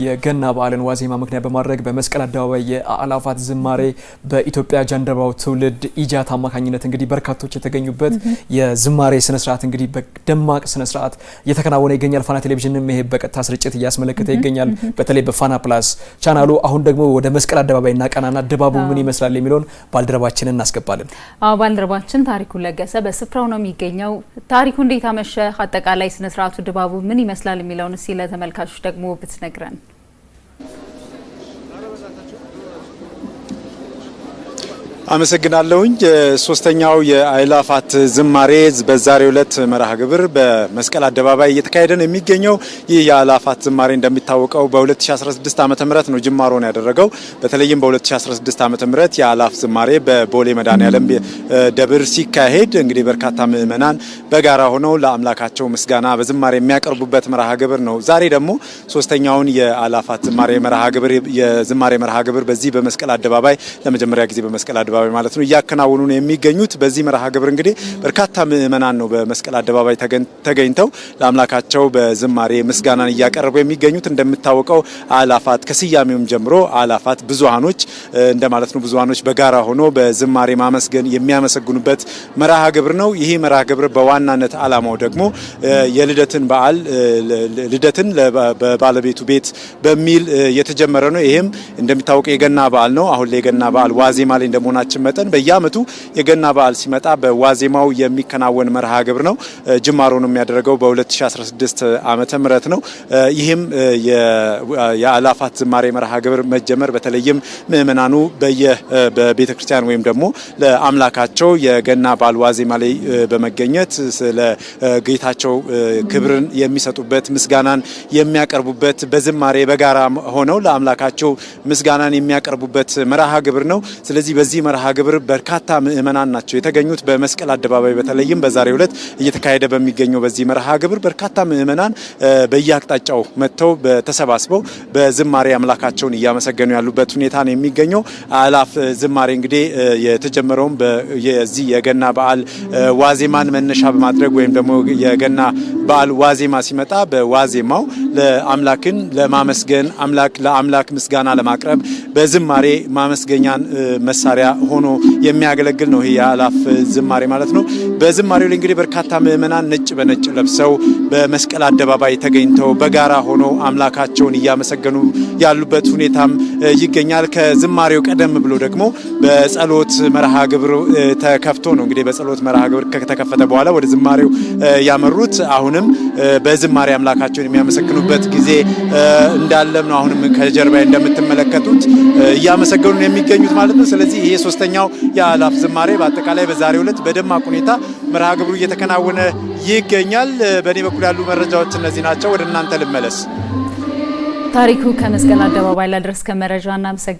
የገና በዓልን ዋዜማ ምክንያት በማድረግ በመስቀል አደባባይ የአእላፋት ዝማሬ በኢትዮጵያ ጃንደረባው ትውልድ ኢጃት አማካኝነት እንግዲህ በርካቶች የተገኙበት የዝማሬ ስነ ስርዓት እንግዲህ በደማቅ ስነ ስርዓት እየተከናወነ ይገኛል። ፋና ቴሌቪዥንም ይሄ በቀጥታ ስርጭት እያስመለከተ ይገኛል። በተለይ በፋና ፕላስ ቻናሉ አሁን ደግሞ ወደ መስቀል አደባባይ እናቀናና ድባቡ ምን ይመስላል የሚለውን ባልደረባችንን እናስገባለን። ባልደረባችን ታሪኩ ለገሰ በስፍራው ነው የሚገኘው። ታሪኩ እንዴት አመሸ? አጠቃላይ ስነ ስርዓቱ ድባቡ ምን ይመስላል የሚለውን እስኪ ለተመልካቾች ደግሞ ብትነግረን። አመሰግናለሁኝ። ሶስተኛው የአእላፋት ዝማሬ በዛሬው ዕለት መርሃ ግብር በመስቀል አደባባይ እየተካሄደ ነው የሚገኘው። ይህ የአእላፋት ዝማሬ እንደሚታወቀው በ2016 ዓመተ ምህረት ነው ጅማሮን ያደረገው። በተለይም በ2016 ዓመተ ምህረት የአእላፍ ዝማሬ በቦሌ መድኃኔዓለም ደብር ሲካሄድ እንግዲህ በርካታ ምእመናን በጋራ ሆነው ለአምላካቸው ምስጋና በዝማሬ የሚያቀርቡበት መርሃ ግብር ነው። ዛሬ ደግሞ ሶስተኛውን የአእላፋት ዝማሬ መርሃ ግብር በዚህ በመስቀል አደባባይ ለመጀመሪያ ጊዜ በመስቀል አደባባይ ማለት ነው እያከናወኑ ነው የሚገኙት። በዚህ መርሃ ግብር እንግዲህ በርካታ ምእመናን ነው በመስቀል አደባባይ ተገኝተው ለአምላካቸው በዝማሬ ምስጋናን እያቀረቡ የሚገኙት። እንደምታወቀው አእላፋት ከስያሜውም ጀምሮ አእላፋት ብዙሃኖች እንደማለት ነው። ብዙሃኖች በጋራ ሆኖ በዝማሬ ማመስገን የሚያመሰግኑበት መርሃ ግብር ነው። ይህ መርሃ ግብር በዋናነት ዓላማው ደግሞ የልደትን በዓል ልደትን በባለቤቱ ቤት በሚል የተጀመረ ነው። ይሄም እንደሚታወቀው የገና በዓል ነው። አሁን ላይ የገና በዓል ዋዜማ ላይ እንደመሆናችን መጠን በየዓመቱ የገና በዓል ሲመጣ በዋዜማው የሚከናወን መርሃ ግብር ነው። ጅማሮንም ያደረገው በ2016 ዓመተ ምህረት ነው። ይህም የአእላፋት ዝማሬ መርሃ ግብር መጀመር በተለይም ምእመናኑ በቤተ ክርስቲያን ወይም ደግሞ ለአምላካቸው የገና በዓል ዋዜማ ላይ በመገኘት ስለ ጌታቸው ክብርን የሚሰጡበት ምስጋናን የሚያቀርቡበት በዝማሬ በጋራ ሆነው ለአምላካቸው ምስጋናን የሚያቀርቡበት መርሃ ግብር ነው። ስለዚህ በዚህ መርሃ ግብር በርካታ ምእመናን ናቸው የተገኙት። በመስቀል አደባባይ በተለይም በዛሬው ዕለት እየተካሄደ በሚገኘው በዚህ መርሃ ግብር በርካታ ምእመናን በየአቅጣጫው መጥተው ተሰባስበው በዝማሬ አምላካቸውን እያመሰገኑ ያሉበት ሁኔታ ነው የሚገኘው። አእላፍ ዝማሬ እንግዲህ የተጀመረውም የዚህ የገና በዓል ዋዜማን መነሻ በማድረግ ወይም ደግሞ የገና በዓል ዋዜማ ሲመጣ በዋዜማው ለአምላክን ለማመስገን ለአምላክ ምስጋና ለማቅረብ በዝማሬ ማመስገኛን መሳሪያ ሆኖ የሚያገለግል ነው። ይሄ የአእላፍ ዝማሬ ማለት ነው። በዝማሬው ላይ እንግዲህ በርካታ ምእመናን ነጭ በነጭ ለብሰው በመስቀል አደባባይ ተገኝተው በጋራ ሆነው አምላካቸውን እያመሰገኑ ያሉበት ሁኔታም ይገኛል። ከዝማሬው ቀደም ብሎ ደግሞ በጸሎት መርሃ ግብር ተከፍቶ ነው እንግዲህ በጸሎት መርሃ ግብር ከተከፈተ በኋላ ወደ ዝማሬው ያመሩት። አሁንም በዝማሬ አምላካቸውን የሚያመሰግኑበት ጊዜ እንዳለም ነው። አሁንም ከጀርባ እንደምትመለከቱት እያመሰገኑ ነው የሚገኙት ማለት ነው። ስለዚህ ይሄ ሶስተኛው የአእላፍ ዝማሬ በአጠቃላይ በዛሬው ዕለት በደማቅ ሁኔታ መርሃ ግብሩ እየተከናወነ ይገኛል። በእኔ በኩል ያሉ መረጃዎች እነዚህ ናቸው። ወደ እናንተ ልመለስ። ታሪኩ ከመስቀል አደባባይ ላደረስከ መረጃ እናመሰግናለን።